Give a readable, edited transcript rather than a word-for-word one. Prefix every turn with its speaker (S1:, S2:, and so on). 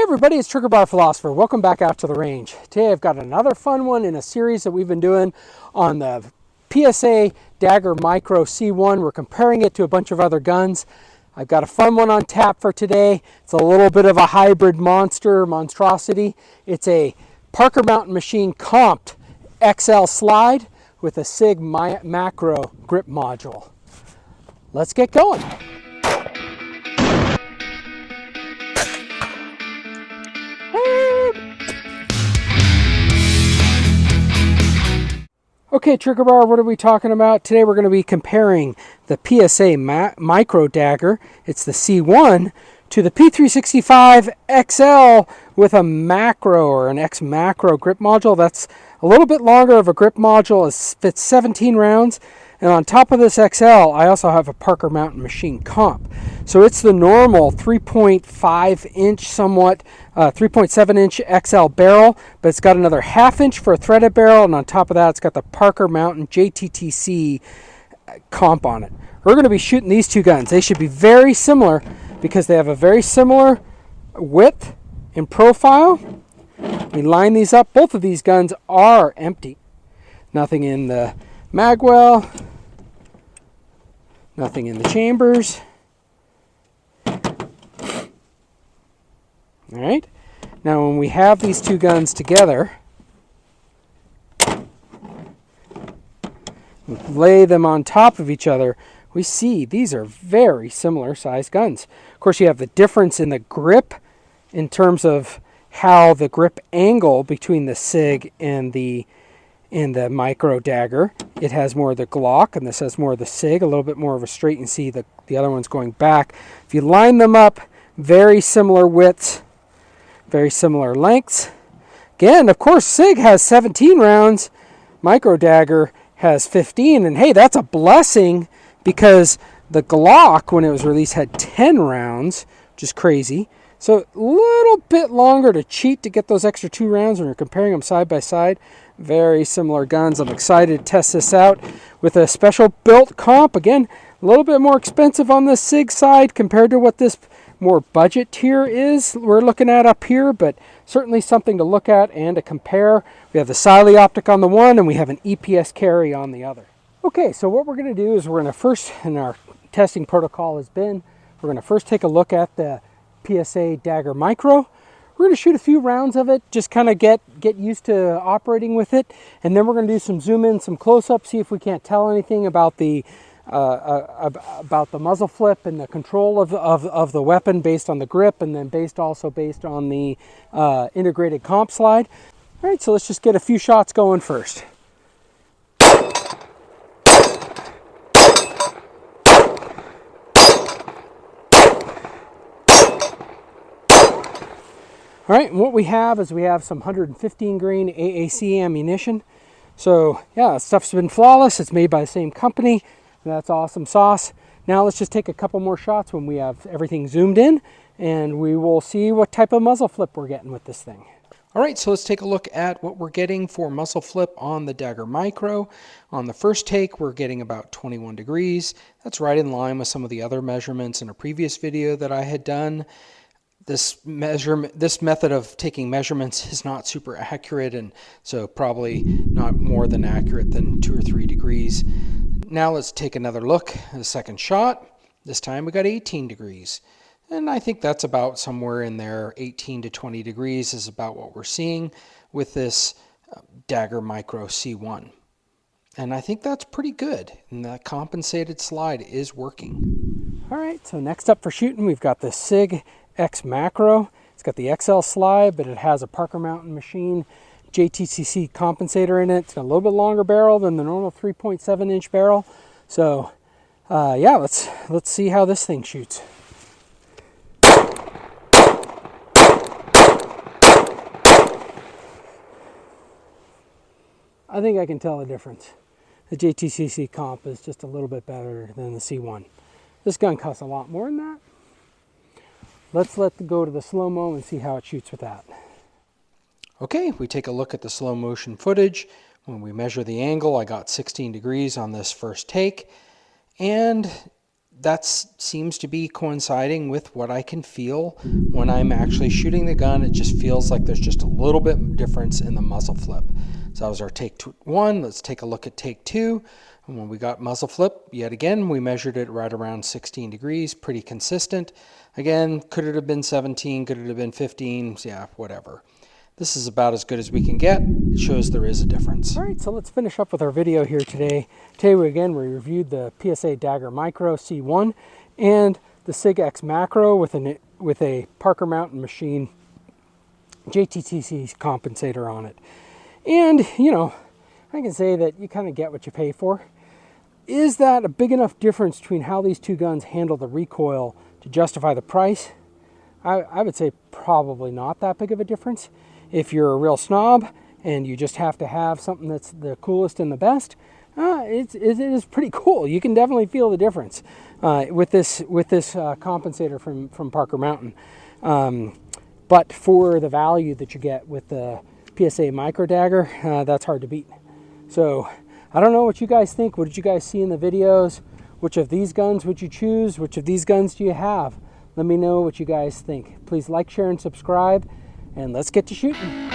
S1: Everybody, it's Trigger Bar Philosopher. Welcome back out to the range. Today I've got another fun one in a series that we've been doing on the PSA Dagger Micro C1. We're comparing it to a bunch of other guns. I've got a fun one on tap for today. It's a little bit of a hybrid monstrosity. It's a Parker Mountain Machine Comp XL slide with a SIG Macro grip module. Let's get going. Okay, Trigger Bar, what are we talking about? Today we're going to be comparing the PSA Micro Dagger, it's the C1, to the P365 XL with a macro or an XMacro grip module. That's a little bit longer of a grip module. It fits 17 rounds. And on top of this XL, I also have a Parker Mountain Machine Comp. So it's the normal 3.5 inch, somewhat 3.7 inch XL barrel, but it's got another ½ inch for a threaded barrel, and on top of that, it's got the Parker Mountain JTTC Comp on it. We're going to be shooting these two guns. They should be very similar because they have a very similar width and profile. We line these up. Both of these guns are empty. Nothing in the magwell, nothing in the chambers. All right. Now when we have these two guns together, we lay them on top of each other, we see these are very similar sized guns. Of course, you have the difference in the grip in terms of how the grip angle between the SIG and the Micro Dagger. It has more of the Glock, and this has more of the SIG, a little bit more of a straight, and see the other one's going back. If you line them up, very similar widths, very similar lengths. Again, of course, SIG has 17 rounds, Micro Dagger has 15, and hey, that's a blessing because the Glock, when it was released, had 10 rounds, which is crazy. So a little bit longer to cheat to get those extra 2 rounds when you're comparing them side by side. Very similar guns. I'm excited to test this out with a special built comp. Again, a little bit more expensive on the SIG side compared to what this more budget tier is we're looking at up here, but certainly something to look at and to compare. We have the Siley optic on the one, and we have an EPS carry on the other. Okay, so what we're going to do is we're going to first, and our testing protocol has been, we're going to first take a look at the PSA Dagger Micro. We're going to shoot a few rounds of it, just kind of get used to operating with it, and then we're going to do some zoom in, some close up, see if we can't tell anything about the muzzle flip and the control of the weapon based on the grip, and then also based on the integrated comp slide. All right, so let's just get a few shots going first. All right, and what we have is we have some 115 grain AAC ammunition. So yeah, stuff's been flawless. It's made by the same company. That's awesome sauce. Now let's just take a couple more shots when we have everything zoomed in, and we will see what type of muzzle flip we're getting with this thing. All right, so let's take a look at what we're getting for muzzle flip on the Dagger Micro. On the first take, we're getting about 21 degrees. That's right in line with some of the other measurements in a previous video that I had done. This method of taking measurements is not super accurate, and so probably not more than accurate than 2 or 3 degrees. Now let's take another look at the second shot. This time we got 18 degrees. And I think that's about somewhere in there. 18 to 20 degrees is about what we're seeing with this Dagger Micro C1. And I think that's pretty good. And that compensated slide is working. All right, so next up for shooting, we've got the SIG XMacro. It's got the XL slide, but it has a Parker Mountain Machine JTTC compensator in it. It's got a little bit longer barrel than the normal 3.7 inch barrel. So yeah, let's see how this thing shoots. I think I can tell the difference. The JTTC comp is just a little bit better than the C1. This gun costs a lot more than that. Let's go to the slow-mo and see how it shoots with that. Okay, we take a look at the slow motion footage. When we measure the angle, I got 16 degrees on this first take. And that seems to be coinciding with what I can feel when I'm actually shooting the gun. It just feels like there's just a little bit difference in the muzzle flip. So that was our take 1. Let's take a look at take 2. And when we got muzzle flip, yet again, we measured it right around 16 degrees, pretty consistent. Again, could it have been 17? Could it have been 15? Yeah, whatever. This is about as good as we can get. It shows there is a difference. All right, so let's finish up with our video here today. Today, we reviewed the PSA Dagger Micro C1 and the SIG XMacro with a Parker Mountain machine JTTC compensator on it. And, you know, I can say that you kind of get what you pay for. Is that a big enough difference between how these two guns handle the recoil to justify the price? I would say probably not that big of a difference. If you're a real snob and you just have to have something that's the coolest and the best, it is pretty cool. You can definitely feel the difference with this compensator from Parker Mountain. But for the value that you get with the PSA Micro Dagger, that's hard to beat. So I don't know what you guys think. What did you guys see in the videos? Which of these guns would you choose? Which of these guns do you have? Let me know what you guys think. Please like, share, and subscribe, and let's get to shooting.